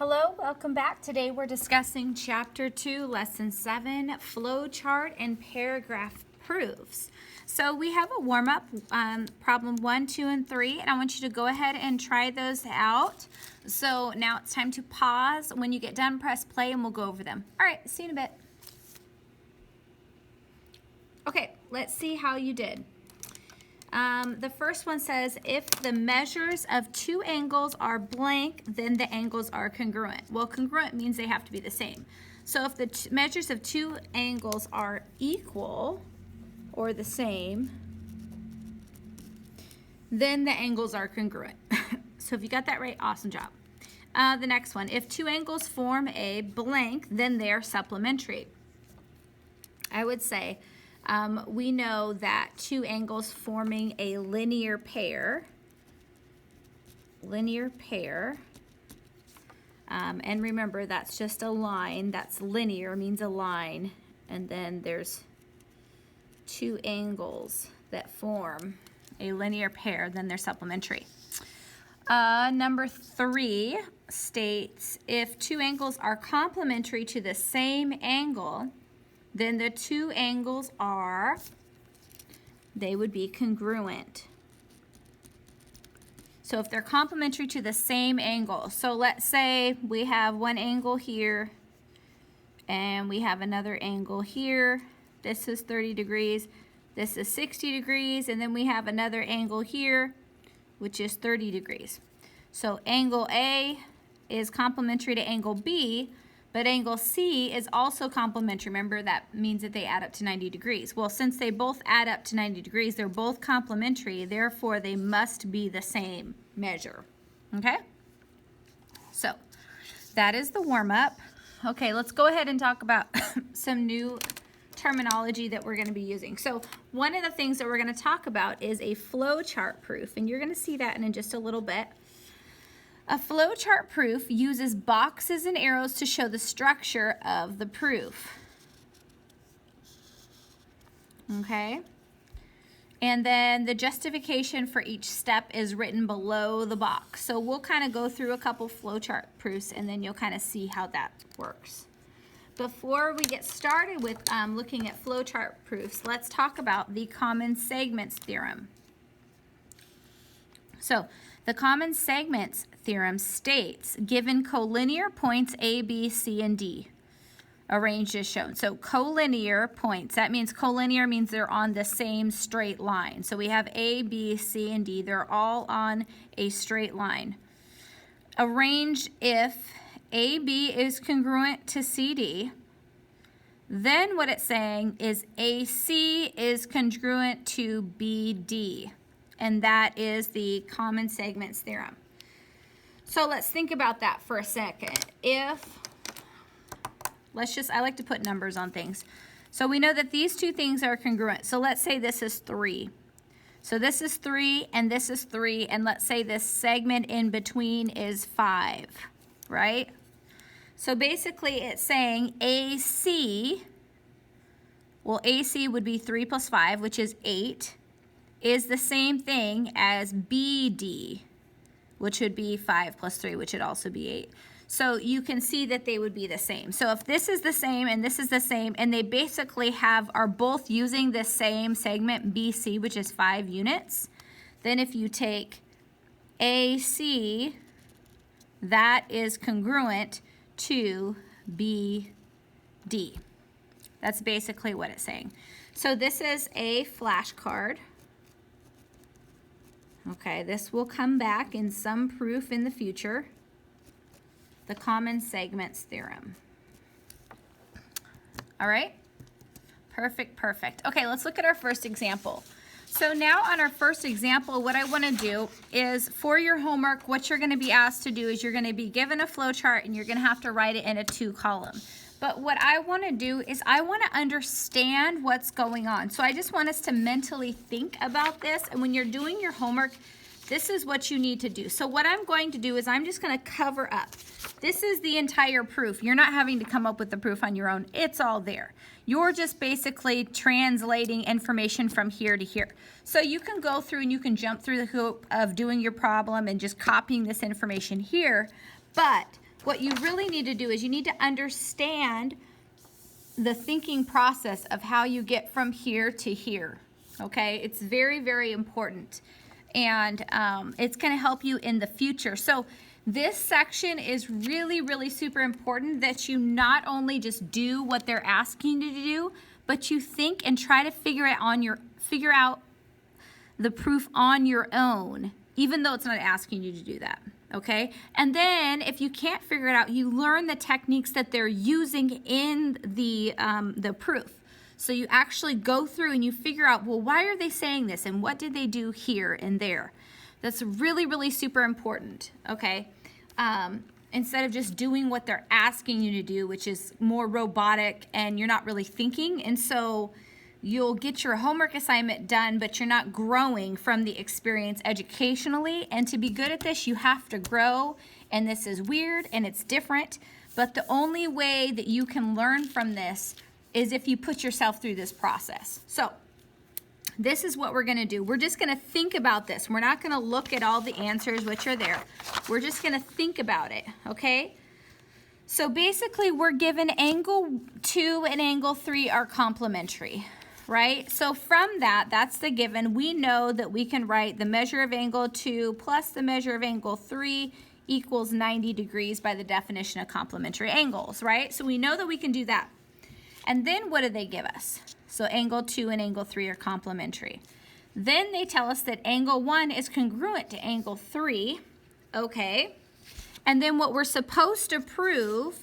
Hello, welcome back. Today we're discussing Chapter 2, Lesson 7, Flowchart and Paragraph Proofs. So we have a warm-up, problem 1, 2, and 3, and I want you to go ahead and try those out. So now it's time to pause. When you get done, press play and we'll go over them. All right, see you in a bit. Okay, let's see how you did. The first one says, if the measures of two angles are blank, then the angles are congruent. Well, congruent means they have to be the same. So if the measures of two angles are equal or the same, then the angles are congruent. So if you got that right, awesome job. The next one, if two angles form a blank, then they are supplementary. I would say, we know that two angles forming a linear pair, and remember that's just a line. That's linear, means a line, and then there's two angles that form a linear pair, then they're supplementary. Number 3 states, if two angles are complementary to the same angle, then the two angles they would be congruent. So if they're complementary to the same angle, so let's say we have one angle here and we have another angle here. This is 30 degrees, this is 60 degrees, and then we have another angle here, which is 30 degrees. So angle A is complementary to angle B, but angle C is also complementary. Remember, that means that they add up to 90 degrees. Well, since they both add up to 90 degrees, they're both complementary, therefore they must be the same measure, okay? So that is the warm-up. Okay, let's go ahead and talk about some new terminology that we're gonna be using. So one of the things that we're gonna talk about is a flowchart proof, and you're gonna see that in just a little bit. A flowchart proof uses boxes and arrows to show the structure of the proof. Okay? And then the justification for each step is written below the box. So we'll kind of go through a couple flowchart proofs and then you'll kind of see how that works. Before we get started with looking at flowchart proofs, let's talk about the common segments theorem. So the common segments theorem states, given collinear points A, B, C, and D, arranged as shown. So collinear points, that means collinear means they're on the same straight line. So we have A, B, C, and D. They're all on a straight line. Arranged if AB is congruent to CD, then what it's saying is AC is congruent to BD. And that is the common segments theorem. So let's think about that for a second. I like to put numbers on things. So we know that these two things are congruent. So let's say this is 3. So this is 3 and this is 3, and let's say this segment in between is 5, right? So basically it's saying AC, well, AC would be 3 plus 5, which is 8, is the same thing as BD, which would be 5 plus 3, which would also be 8. So you can see that they would be the same. So if this is the same and this is the same, and they basically are both using the same segment BC, which is 5 units, then if you take AC, that is congruent to BD. That's basically what it's saying. So this is a flashcard. Okay, this will come back in some proof in the future. The common segments theorem. All right? Perfect, perfect. Okay, let's look at our first example. So now on our first example, what I want to do is, for your homework, what you're going to be asked to do is you're going to be given a flowchart and you're going to have to write it in a 2-column. But what I want to do is I want to understand what's going on. So I just want us to mentally think about this. And when you're doing your homework, this is what you need to do. So what I'm going to do is I'm just going to cover up. This is the entire proof. You're not having to come up with the proof on your own. It's all there. You're just basically translating information from here to here. So you can go through and you can jump through the hoop of doing your problem and just copying this information here. But what you really need to do is you need to understand the thinking process of how you get from here to here, okay? It's very, very important, and it's going to help you in the future. So this section is really, really super important, that you not only just do what they're asking you to do, but you think and try to figure out the proof on your own, even though it's not asking you to do that. Okay, and then if you can't figure it out, you learn the techniques that they're using in the proof. So you actually go through and you figure out, well, why are they saying this, and what did they do here and there? That's really, really super important. Okay, instead of just doing what they're asking you to do, which is more robotic and you're not really thinking, and so you'll get your homework assignment done, but you're not growing from the experience educationally. And to be good at this, you have to grow. And this is weird and it's different. But the only way that you can learn from this is if you put yourself through this process. So this is what we're going to do. We're just going to think about this. We're not going to look at all the answers which are there. We're just going to think about it, okay? So basically, we're given angle 2 and angle 3 are complementary. Right? So from that, that's the given. We know that we can write the measure of angle 2 plus the measure of angle 3 equals 90 degrees by the definition of complementary angles, right? So we know that we can do that. And then what do they give us? So angle 2 and angle 3 are complementary. Then they tell us that angle 1 is congruent to angle 3, okay? And then what we're supposed to prove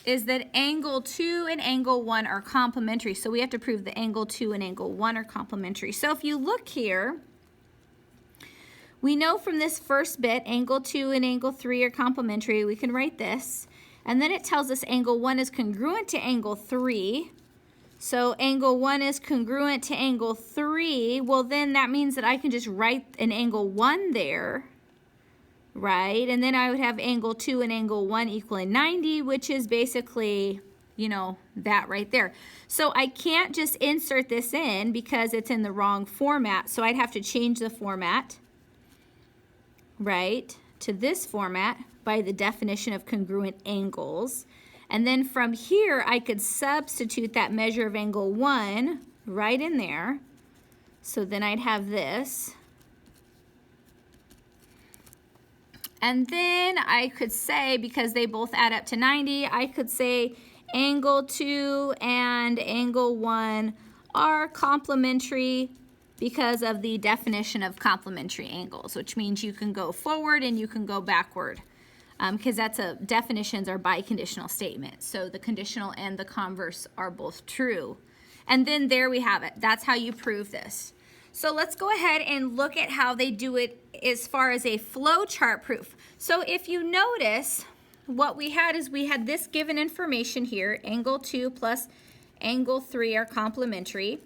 is that angle 2 and angle 1 are complementary. So we have to prove that angle 2 and angle 1 are complementary. So if you look here, we know from this first bit, angle 2 and angle 3 are complementary. We can write this. And then it tells us angle 1 is congruent to angle 3. So angle 1 is congruent to angle 3. Well, then that means that I can just write an angle 1 there. Right, and then I would have angle 2 and angle 1 equaling 90, which is basically, you know, that right there. So I can't just insert this in because it's in the wrong format. So I'd have to change the format, right, to this format by the definition of congruent angles. And then from here, I could substitute that measure of angle 1 right in there. So then I'd have this. And then I could say, because they both add up to 90, I could say angle 2 and angle 1 are complementary because of the definition of complementary angles, which means you can go forward and you can go backward, because definitions are biconditional statements. So the conditional and the converse are both true. And then there we have it. That's how you prove this. So let's go ahead and look at how they do it as far as a flowchart proof. So if you notice, what we had is we had this given information here, angle 2 plus angle 3 are complementary.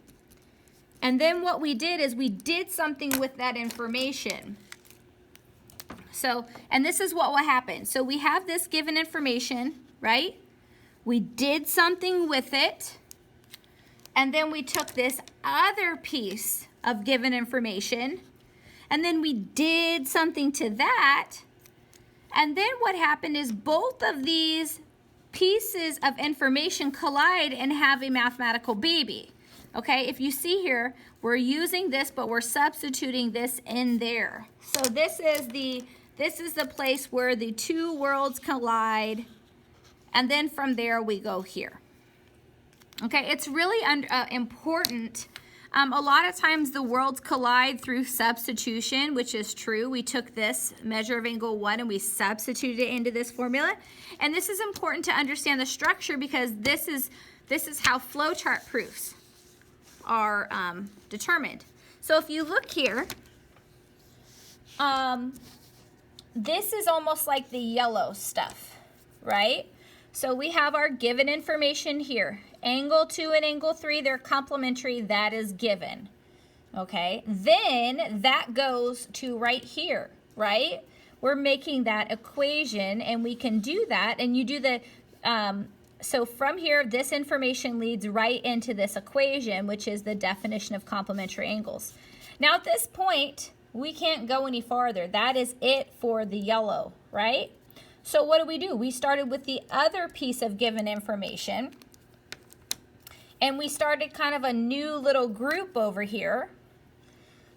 And then what we did is we did something with that information. So, and this is what will happen. So we have this given information, right? We did something with it. And then we took this other piece of given information, and then we did something to that, and then what happened is both of these pieces of information collide and have a mathematical baby. Okay, if you see here, we're using this, but we're substituting this in there. So this is the place where the two worlds collide, and then from there we go here. Okay, it's really important. A lot of times the worlds collide through substitution, which is true. We took this measure of angle 1 and we substituted it into this formula. And this is important to understand the structure, because this is how flowchart proofs are determined. So if you look here, this is almost like the yellow stuff, right? So we have our given information here. Angle 2 and angle 3, they're complementary. That is given. Okay, then that goes to right here, right? We're making that equation, and we can do that. And you do the, so from here, this information leads right into this equation, which is the definition of complementary angles. Now at this point, we can't go any farther. That is it for the yellow, right? So what do? We started with the other piece of given information, and we started kind of a new little group over here.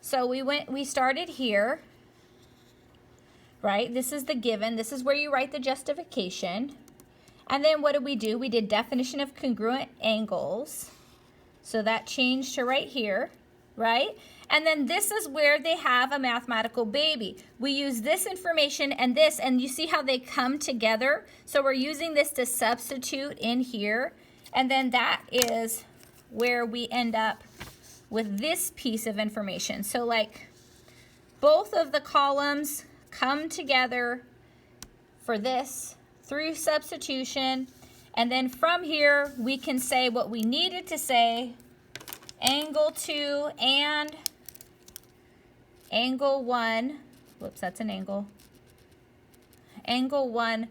So we started here, right? This is the given. This is where you write the justification. And then what did? We did definition of congruent angles. So that changed to right here, right? And then this is where they have a mathematical baby. We use this information and this, and you see how they come together? So we're using this to substitute in here. And then that is where we end up with this piece of information. So like both of the columns come together for this through substitution. And then from here, we can say what we needed to say. Angle 2 and angle 1, whoops, that's an angle. Angle 1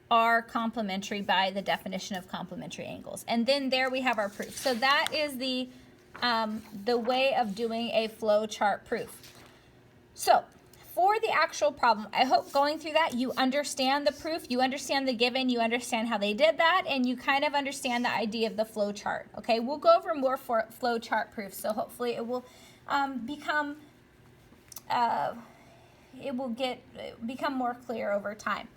are complementary by the definition of complementary angles. And then there we have our proof. So that is the way of doing a flowchart proof. So for the actual problem, I hope going through that you understand the proof, you understand the given, you understand how they did that, and you kind of understand the idea of the flowchart. Okay, we'll go over more for flowchart proofs, so hopefully it will become more clear over time.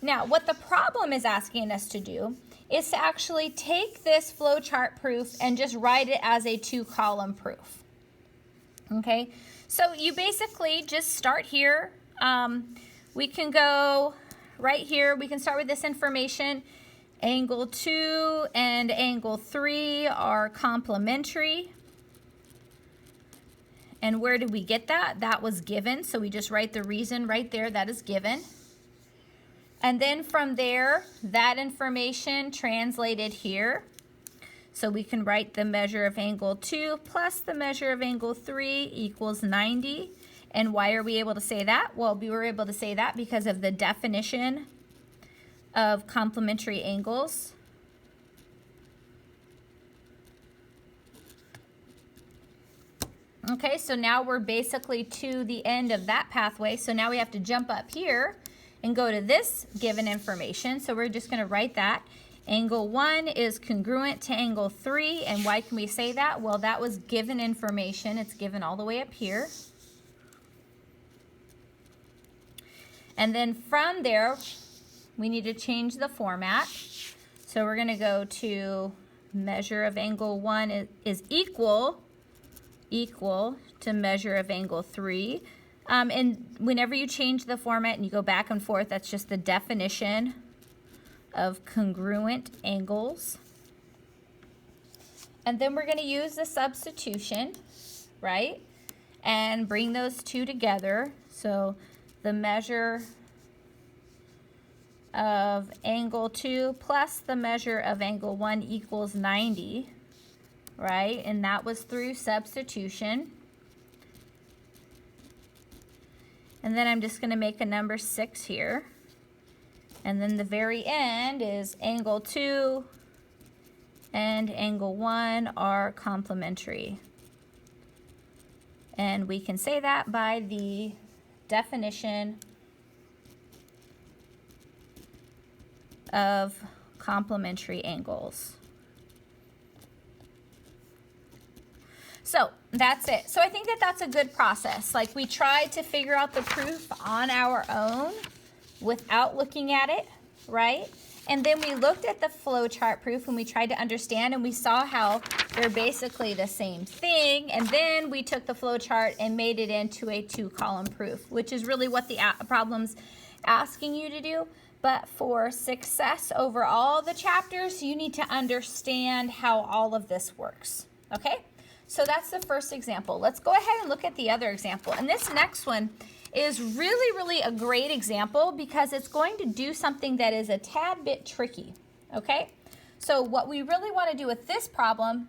Now, what the problem is asking us to do is to actually take this flowchart proof and just write it as a 2-column proof. Okay, so you basically just start here. We can go right here. We can start with this information. Angle 2 and angle 3 are complementary. And where did we get that? That was given, so we just write the reason right there, that is given. And then from there, that information translated here. So we can write the measure of angle 2 plus the measure of angle 3 equals 90. And why are we able to say that? Well, we were able to say that because of the definition of complementary angles. Okay, so now we're basically to the end of that pathway. So now we have to jump up here and go to this given information. So we're just going to write that. Angle 1 is congruent to angle 3. And why can we say that? Well, that was given information. It's given all the way up here. And then from there, we need to change the format. So we're going to go to measure of angle 1 is equal to measure of angle 3. And whenever you change the format and you go back and forth, that's just the definition of congruent angles. And then we're going to use the substitution, right? And bring those two together. So the measure of angle 2 plus the measure of angle 1 equals 90, right? And that was through substitution. And then I'm just going to make a number 6 here. And then the very end is angle 2 and angle 1 are complementary. And we can say that by the definition of complementary angles. So that's it. So I think that that's a good process. Like we tried to figure out the proof on our own without looking at it, right? And then we looked at the flowchart proof and we tried to understand, and we saw how they're basically the same thing. And then we took the flowchart and made it into a 2-column proof, which is really what the problem's asking you to do. But for success over all the chapters, you need to understand how all of this works, okay? So that's the first example. Let's go ahead and look at the other example. And this next one is really a great example because it's going to do something that is a tad bit tricky, okay? So what we really want to do with this problem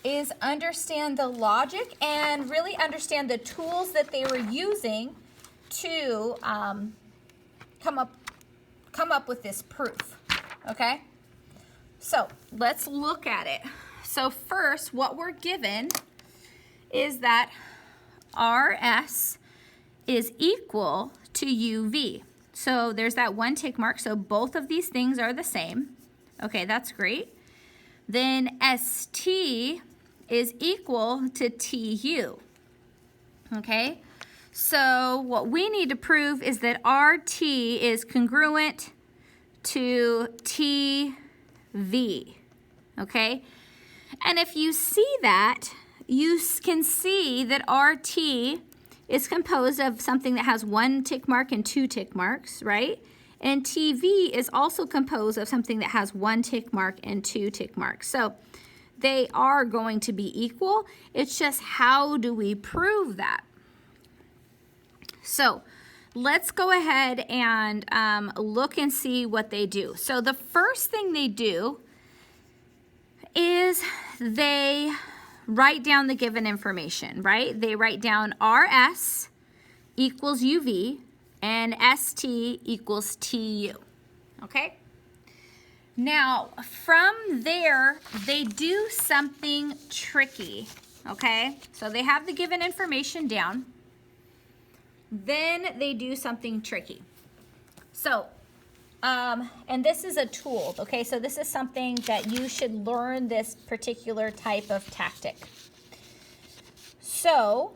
is understand the logic and really understand the tools that they were using to come up with this proof, okay? So let's look at it. So first, what we're given is that RS is equal to UV. So there's that one tick mark. So both of these things are the same. Okay, that's great. Then ST is equal to TU. Okay, so what we need to prove is that RT is congruent to TV. Okay, and if you see that, you can see that RT is composed of something that has one tick mark and two tick marks, right? And TV is also composed of something that has one tick mark and two tick marks. So they are going to be equal. It's just how do we prove that? So let's go ahead and look and see what they do. So the first thing they do is they write down the given information, right? They write down RS equals UV and ST equals TU, okay? Now, from there, they do something tricky, okay? So they have the given information down. Then they do something tricky. So, and this is a tool, okay? So this is something that you should learn this particular type of tactic. So,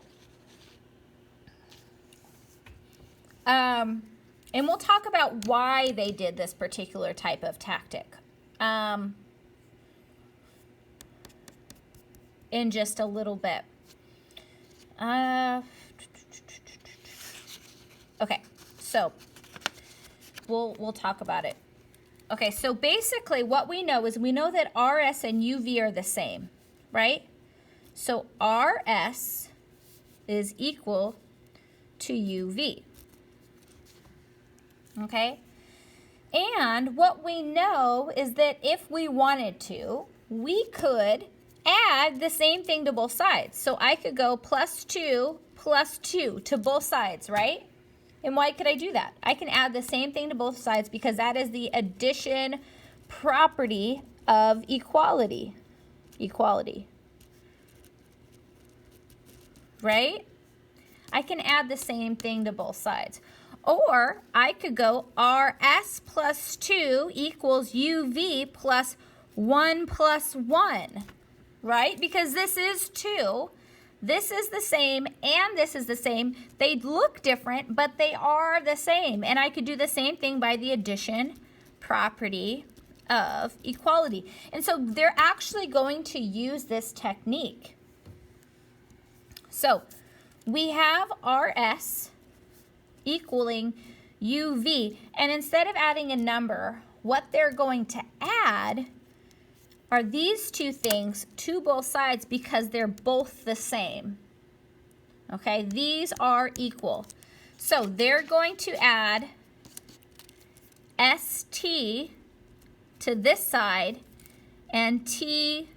and we'll talk about why they did this particular type of tactic in just a little bit. Okay, so we'll talk about it. Okay, so basically what we know is we know that RS and UV are the same, right? So RS is equal to UV. Okay? And what we know is that if we wanted to, we could add the same thing to both sides. So I could go plus 2 to both sides, right? And why could I do that? I can add the same thing to both sides because that is the addition property of equality. Equality. Right? I can add the same thing to both sides. Or I could go RS plus 2 equals UV plus 1 plus 1. Right? Because this is 2. This is the same and this is the same. They look different, but they are the same. And I could do the same thing by the addition property of equality. And so they're actually going to use this technique. So we have RS equaling UV. And instead of adding a number, what they're going to add are these two things to both sides because they're both the same. Okay, these are equal. So they're going to add ST to this side and TU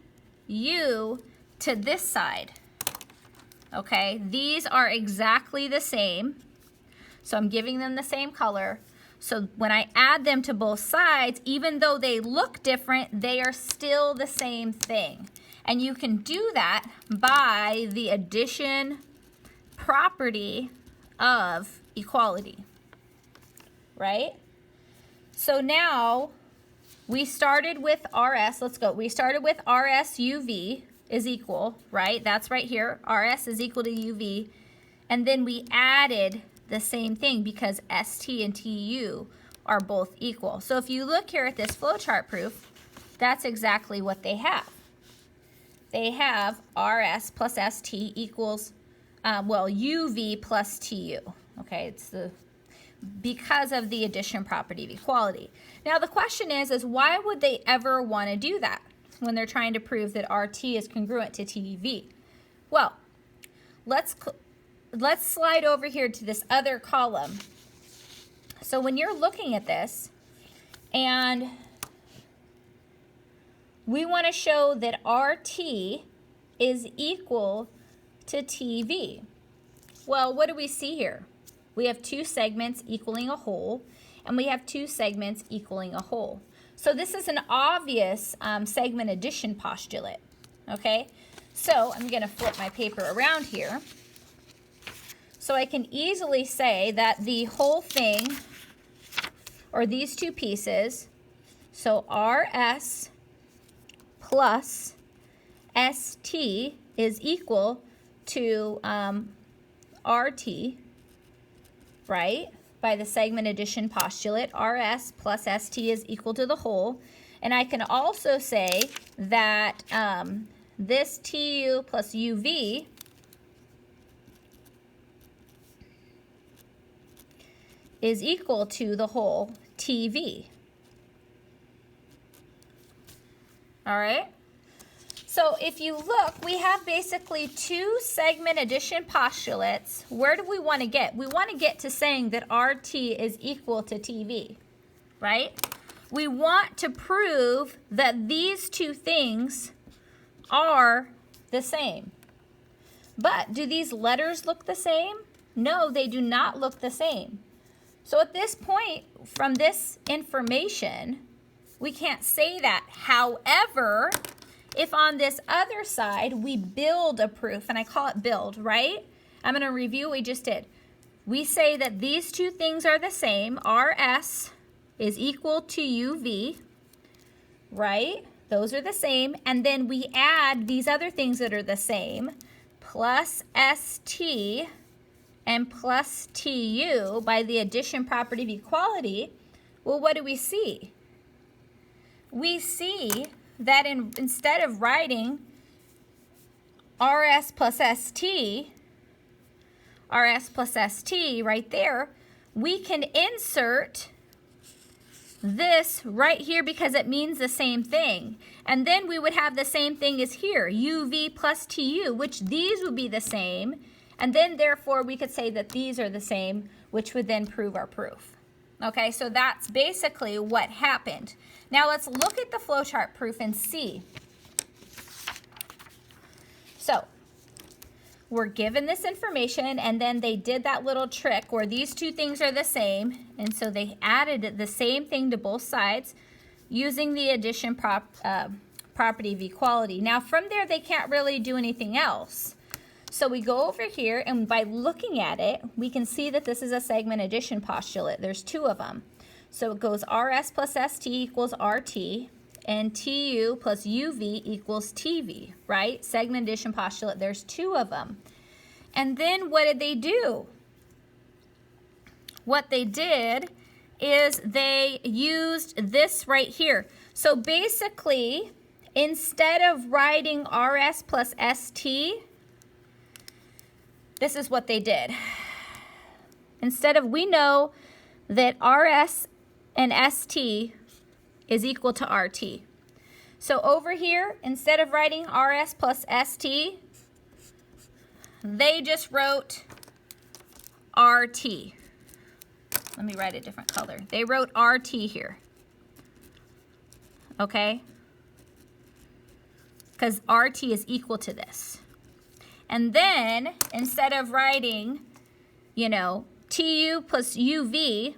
to this side. Okay, these are exactly the same. So I'm giving them the same color. So when I add them to both sides, even though they look different, they are still the same thing. And you can do that by the addition property of equality, right? So now we started with RS. Let's go. We started with RS UV is equal, right? That's right here. RS is equal to UV. And then we added the same thing because ST and TU are both equal. So if you look here at this flowchart proof, that's exactly what they have. They have RS plus ST equals, well, UV plus TU. Okay, it's because of the addition property of equality. Now the question is why would they ever want to do that when they're trying to prove that RT is congruent to TV? Well, let's slide over here to this other column. So when you're looking at this and we want to show that RT is equal to TV. Well, what do we see here? We have two segments equaling a whole, and we have two segments equaling a whole. So this is an obvious segment addition postulate, okay? So I'm going to flip my paper around here. So I can easily say that the whole thing or these two pieces. So RS plus ST is equal to RT, right? By the segment addition postulate, RS plus ST is equal to the whole. And I can also say that this TU plus UV is equal to the whole TV. All right? So if you look, we have basically two segment addition postulates. Where do we want to get? We want to get to saying that RT is equal to TV, right? We want to prove that these two things are the same. But do these letters look the same? No, they do not look the same. So at this point, from this information, we can't say that. However, if on this other side we build a proof, and I call it build, right? I'm going to review what we just did. We say that these two things are the same. RS is equal to UV, right? Those are the same. And then we add these other things that are the same, plus ST and plus TU by the addition property of equality. Well, what do we see? We see that instead of writing RS plus ST right there, we can insert this right here because it means the same thing. And then we would have the same thing as here, UV plus TU, which these would be the same. And then therefore we could say that these are the same, which would then prove our proof. Okay, so that's basically what happened. Now let's look at the flowchart proof and see. So we're given this information, and then they did that little trick where these two things are the same, and so they added the same thing to both sides using the addition property of equality. Now from there they can't really do anything else. So we go over here, and by looking at it, we can see that this is a segment addition postulate. There's two of them. So it goes RS plus ST equals RT, and TU plus UV equals TV, right? Segment addition postulate, there's two of them. And then what did they do? What they did is they used this right here. So basically, instead of writing RS plus ST, this is what they did. Instead of, we know that RS and ST is equal to RT. So over here, instead of writing RS plus ST, they just wrote RT. Let me write a different color. They wrote RT here. Okay? Because RT is equal to this. And then, instead of writing, you know, TU plus UV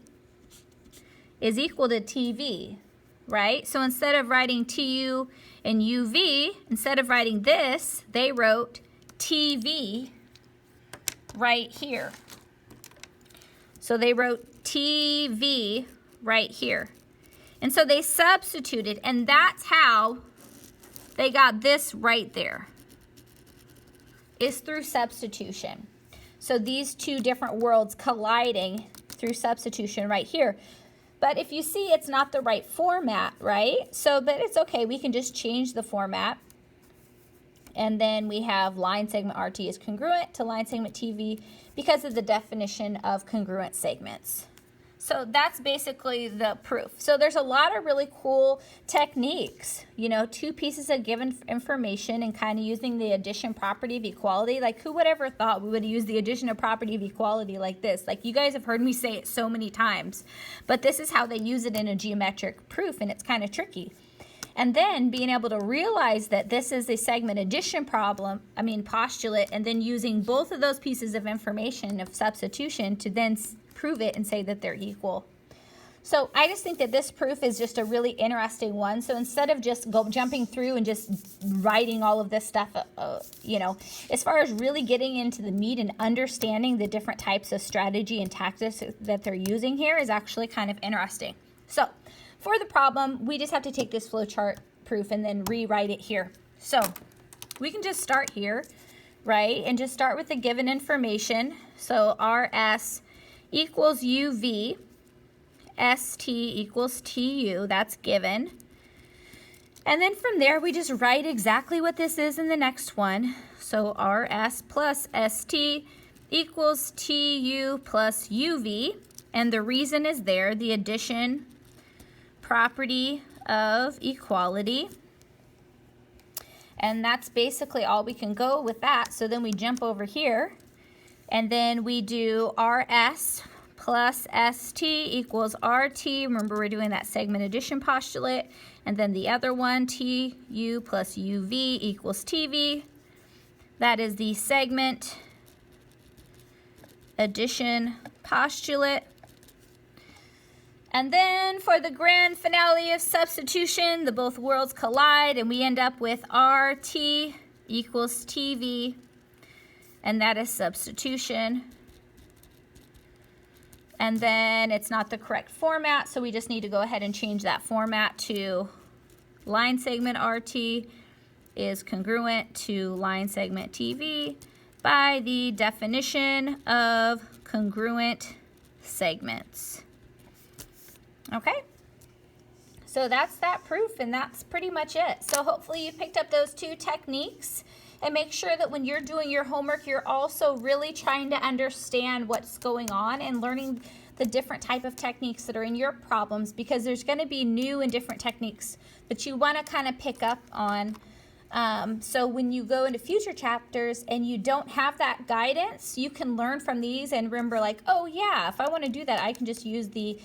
is equal to TV, right? So instead of writing TU and UV, instead of writing this, they wrote TV right here. So they wrote TV right here. And so they substituted, and that's how they got this right there, is through substitution. So these two different worlds colliding through substitution right here. But if you see, it's not the right format, right? So, but it's okay. We can just change the format. And then we have line segment RT is congruent to line segment TV because of the definition of congruent segments. So that's basically the proof. So there's a lot of really cool techniques, you know, two pieces of given information and kind of using the addition property of equality. Like, who would ever thought we would use the addition of property of equality like this? Like, you guys have heard me say it so many times, but this is how they use it in a geometric proof, and it's kind of tricky. And then being able to realize that this is a segment addition postulate, and then using both of those pieces of information of substitution to then prove it and say that they're equal. So I just think that this proof is just a really interesting one. So instead of just jumping through and just writing all of this stuff, you know, as far as really getting into the meat and understanding the different types of strategy and tactics that they're using here is actually kind of interesting. So for the problem, we just have to take this flowchart proof and then rewrite it here. So we can just start here, right? And just start with the given information. So RS equals UV, ST equals TU, that's given. And then from there, we just write exactly what this is in the next one. So RS plus ST equals TU plus UV. And the reason is there, the addition property of equality. And that's basically all we can go with that. So then we jump over here, and then we do RS plus ST equals RT. Remember, we're doing that segment addition postulate. And then the other one, TU plus UV equals TV. That is the segment addition postulate. And then for the grand finale of substitution, the both worlds collide, and we end up with RT equals TV, and that is substitution. And then it's not the correct format, so we just need to go ahead and change that format to line segment RT is congruent to line segment TV by the definition of congruent segments. Okay, so that's that proof, and that's pretty much it. So hopefully you picked up those two techniques, and make sure that when you're doing your homework, you're also really trying to understand what's going on and learning the different type of techniques that are in your problems, because there's going to be new and different techniques that you want to kind of pick up on. So when you go into future chapters and you don't have that guidance, you can learn from these and remember, like, oh yeah, if I want to do that, I can just use the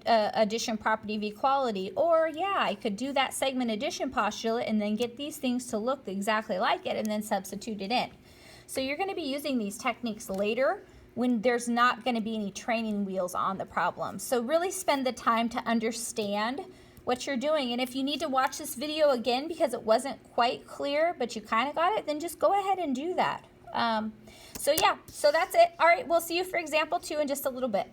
addition property of equality, or yeah, I could do that segment addition postulate and then get these things to look exactly like it and then substitute it in. So you're going to be using these techniques later when there's not going to be any training wheels on the problem. So really spend the time to understand what you're doing. And if you need to watch this video again because it wasn't quite clear, but you kind of got it, then just go ahead and do that. So yeah, so that's it. All right, we'll see you for example 2 in just a little bit.